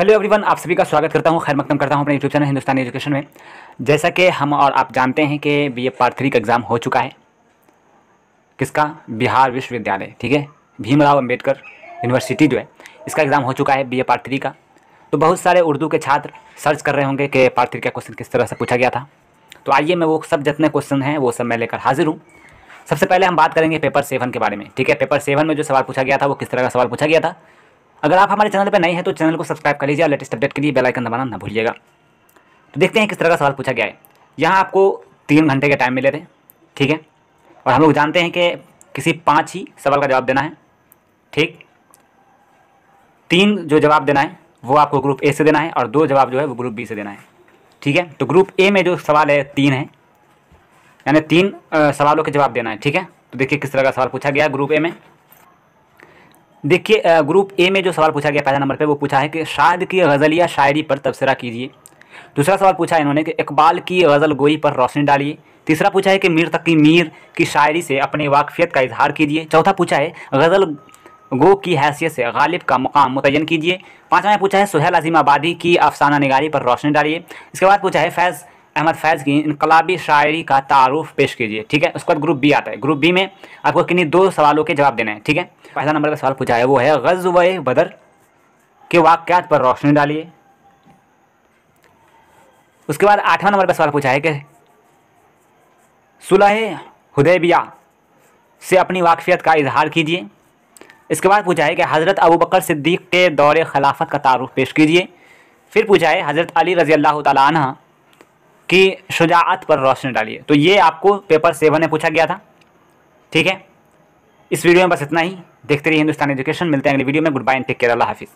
Hello everyone, आप सभी का स्वागत करता हूं, खैर मकदम करता हूं अपने यूट्यूब चैनल हिंदुस्तानी एजुकेशन में। जैसा कि हम और आप जानते हैं कि बीए पार्ट 3 का एग्ज़ाम हो चुका है। किसका? बिहार विश्वविद्यालय, ठीक है, भीमराव अंबेडकर यूनिवर्सिटी जो है, इसका एग्ज़ाम हो चुका है बीए पार्ट 3 का। तो बहुत सारे उर्दू के छात्र सर्च कर रहे होंगे कि पार्ट 3 का क्वेश्चन किस तरह से पूछा गया था। तो आइए मैं वो सब जितने क्वेश्चन हैं वो सब मैं लेकर हाजिर हूँ। सबसे पहले हम बात करेंगे पेपर 7 के बारे में, ठीक है। पेपर 7 में जो सवाल पूछा गया था वो किस तरह का सवाल पूछा गया था। अगर आप हमारे चैनल पर नए हैं तो चैनल को सब्सक्राइब कर लीजिए और लेटेस्ट अपडेट के लिए बेल आइकन दबाना ना भूलिएगा। तो देखते हैं किस तरह का सवाल पूछा गया है। यहाँ आपको 3 घंटे के टाइम मिले थे, ठीक है, और हम लोग जानते हैं कि किसी 5 ही सवाल का जवाब देना है, ठीक। 3 जो जवाब देना है वो आपको ग्रुप ए से देना है और 2 जवाब जो है वो ग्रुप बी से देना है, ठीक है। तो ग्रुप ए में जो सवाल है 3 है, यानी 3 सवालों के जवाब देना है, ठीक है। तो देखिए किस तरह का सवाल पूछा गया है ग्रुप ए में। देखिए ग्रुप ए में जो सवाल पूछा गया पहला नंबर पे वो पूछा है कि शाद की गज़लिया शायरी पर तबसरा कीजिए। दूसरा सवाल पूछा है इन्होंने कि इकबाल की गज़ल गोई पर रोशनी डालिए। तीसरा पूछा है कि मीर तकी मीर की शायरी से अपनी वाकफियत का इजहार कीजिए। चौथा पूछा है गज़ल गो की हैसियत से गालिब का मुकाम मुतय्यन कीजिए। पाँचवा में पूछा है सुहेल अज़ीम आबादी की अफसाना निगारी पर रोशनी डालिए। इसके बाद पूछा है फैज़ अहमद फैज़ की इनकलाबी शायरी का तारुफ पेश कीजिए, ठीक है। उसके बाद ग्रुप बी आता है। ग्रुप बी में आपको किन्हीं 2 सवालों के जवाब देने हैं, ठीक है। पहला नंबर का सवाल पूछा है वो है ग़ज़वे बदर के वाक़यात पर रोशनी डालिए। उसके बाद 8वां नंबर पर सवाल पूछा है कि सुलह हुदैबिया से अपनी वाकफियत का इजहार कीजिए। इसके बाद पूछा है कि हज़रत अबू बकर सिद्दीक़ के दौरे खिलाफत का तारुफ पेश कीजिए। फिर पूछा है हज़रत अली रज़ी अल्लाह तआला अन्हु की शुजाअत पर रोशनी डालिए। तो ये आपको पेपर 7 में पूछा गया था, ठीक है। इस वीडियो में बस इतना ही। देखते रहिए हिंदुस्तानी एजुकेशन। मिलते हैं अगली वीडियो में। Good bye and take care. अल्लाह हाफिज़।